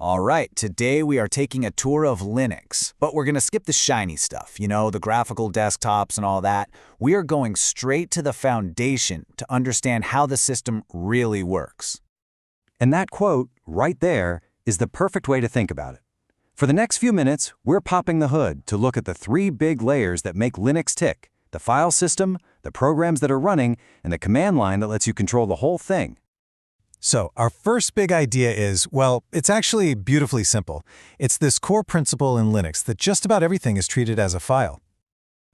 All right, today we are taking a tour of Linux, but we're going to skip the shiny stuff, the graphical desktops and all that. We are going straight to the foundation to understand how the system really works. And that quote, right there, is the perfect way to think about it. For the next few minutes, we're popping the hood to look at the three big layers that make Linux tick: the file system, the programs that are running, and the command line that lets you control the whole thing. So our first big idea is, well, it's actually beautifully simple. It's this core principle in Linux that just about everything is treated as a file.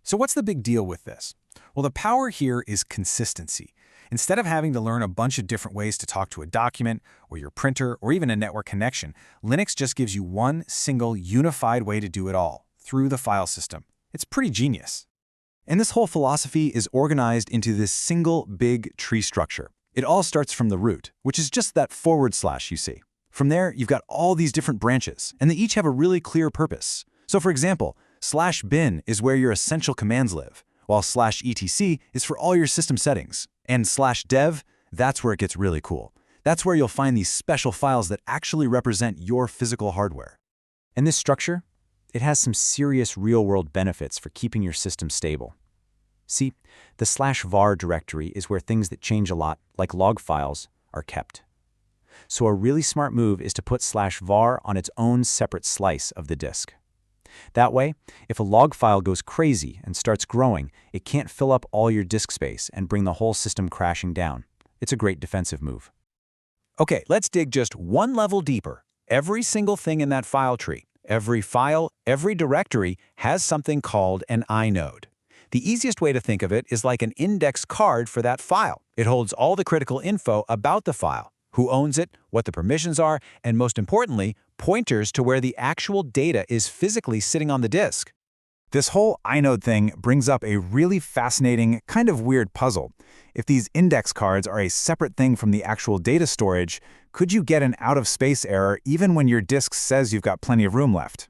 So what's the big deal with this? Well, the power here is consistency. Instead of having to learn a bunch of different ways to talk to a document, or your printer, or even a network connection, Linux just gives you one single unified way to do it all, through the file system. It's pretty genius. And this whole philosophy is organized into this single big tree structure. It all starts from the root, which is just that // you see. From there, you've got all these different branches, and they each have a really clear purpose. So for example, /bin is where your essential commands live, while /etc is for all your system settings. And /dev, that's where it gets really cool. That's where you'll find these special files that actually represent your physical hardware. And this structure, it has some serious real-world benefits for keeping your system stable. See, the /var directory is where things that change a lot, like log files, are kept. So a really smart move is to put /var on its own separate slice of the disk. That way, if a log file goes crazy and starts growing, it can't fill up all your disk space and bring the whole system crashing down. It's a great defensive move. Okay, let's dig just one level deeper. Every single thing in that file tree, every file, every directory has something called an inode. The easiest way to think of it is like an index card for that file. It holds all the critical info about the file, who owns it, what the permissions are, and most importantly, pointers to where the actual data is physically sitting on the disk. This whole inode thing brings up a really fascinating, kind of weird puzzle. If these index cards are a separate thing from the actual data storage, could you get an out-of-space error even when your disk says you've got plenty of room left?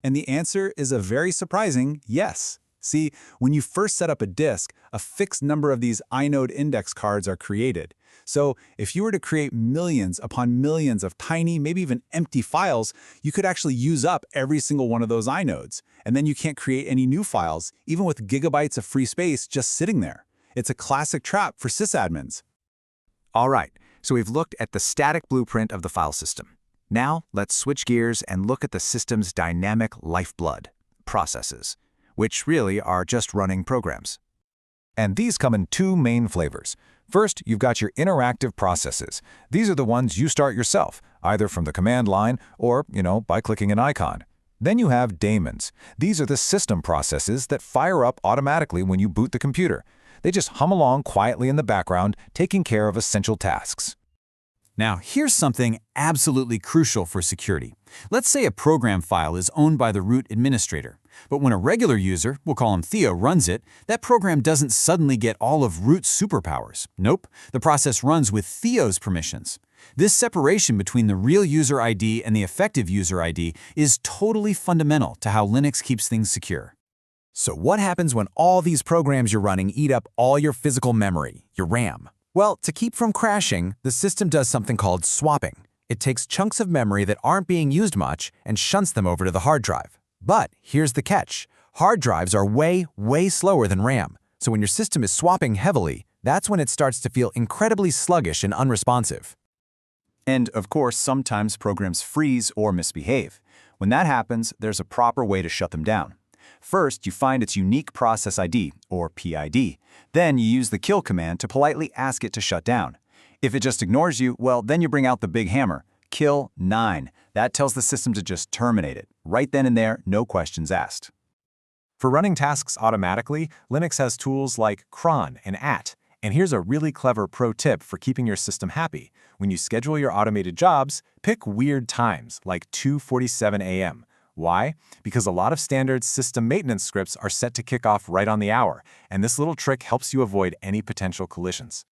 And the answer is a very surprising yes. See, when you first set up a disk, a fixed number of these inode index cards are created. So if you were to create millions upon millions of tiny, maybe even empty files, you could actually use up every single one of those inodes. And then you can't create any new files, even with gigabytes of free space just sitting there. It's a classic trap for sysadmins. All right, so we've looked at the static blueprint of the file system. Now, let's switch gears and look at the system's dynamic lifeblood, processes, which really are just running programs. And these come in two main flavors. First, you've got your interactive processes. These are the ones you start yourself, either from the command line or, by clicking an icon. Then you have daemons. These are the system processes that fire up automatically when you boot the computer. They just hum along quietly in the background, taking care of essential tasks. Now, here's something absolutely crucial for security. Let's say a program file is owned by the root administrator, but when a regular user, we'll call him Theo, runs it, that program doesn't suddenly get all of root's superpowers. Nope, the process runs with Theo's permissions. This separation between the real user ID and the effective user ID is totally fundamental to how Linux keeps things secure. So what happens when all these programs you're running eat up all your physical memory, your RAM? Well, to keep from crashing, the system does something called swapping. It takes chunks of memory that aren't being used much and shunts them over to the hard drive. But here's the catch. Hard drives are way, way slower than RAM. So when your system is swapping heavily, that's when it starts to feel incredibly sluggish and unresponsive. And of course, sometimes programs freeze or misbehave. When that happens, there's a proper way to shut them down. First, you find its unique process ID, or PID. Then you use the kill command to politely ask it to shut down. If it just ignores you, well, then you bring out the big hammer, kill 9. That tells the system to just terminate it. Right then and there, no questions asked. For running tasks automatically, Linux has tools like cron and at. And here's a really clever pro tip for keeping your system happy. When you schedule your automated jobs, pick weird times, like 2:47 a.m. Why? Because a lot of standard system maintenance scripts are set to kick off right on the hour, and this little trick helps you avoid any potential collisions.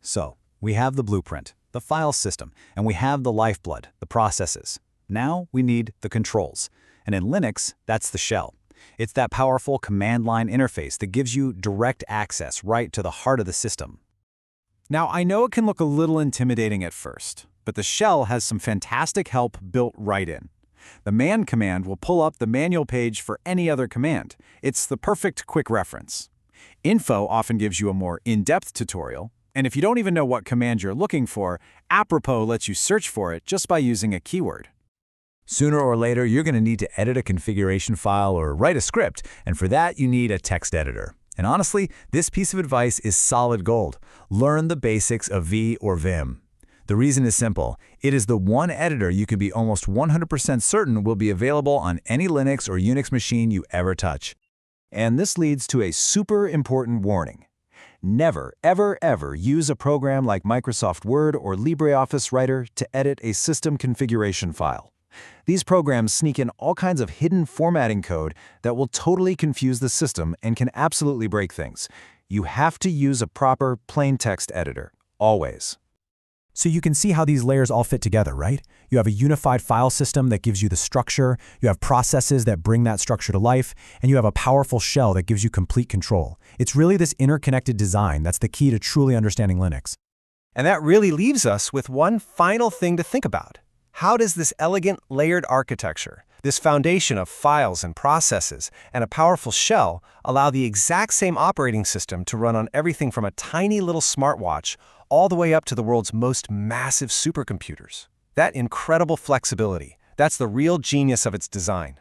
So, we have the blueprint, the file system, and we have the lifeblood, the processes. Now we need the controls. And in Linux, that's the shell. It's that powerful command line interface that gives you direct access right to the heart of the system. Now, I know it can look a little intimidating at first, but the shell has some fantastic help built right in. The man command will pull up the manual page for any other command. It's the perfect quick reference. Info often gives you a more in-depth tutorial, and if you don't even know what command you're looking for, app² lets you search for it just by using a keyword. Sooner or later, you're going to need to edit a configuration file or write a script, and for that, you need a text editor. And honestly, this piece of advice is solid gold. Learn the basics of V or Vim. The reason is simple. It is the one editor you can be almost 100% certain will be available on any Linux or Unix machine you ever touch. And this leads to a super important warning. Never, ever, ever use a program like Microsoft Word or LibreOffice Writer to edit a system configuration file. These programs sneak in all kinds of hidden formatting code that will totally confuse the system and can absolutely break things. You have to use a proper plain text editor, always. So you can see how these layers all fit together, right? You have a unified file system that gives you the structure, you have processes that bring that structure to life, and you have a powerful shell that gives you complete control. It's really this interconnected design that's the key to truly understanding Linux. And that really leaves us with one final thing to think about. How does this elegant layered architecture, this foundation of files and processes, and a powerful shell allow the exact same operating system to run on everything from a tiny little smartwatch all the way up to the world's most massive supercomputers? That incredible flexibility, that's the real genius of its design.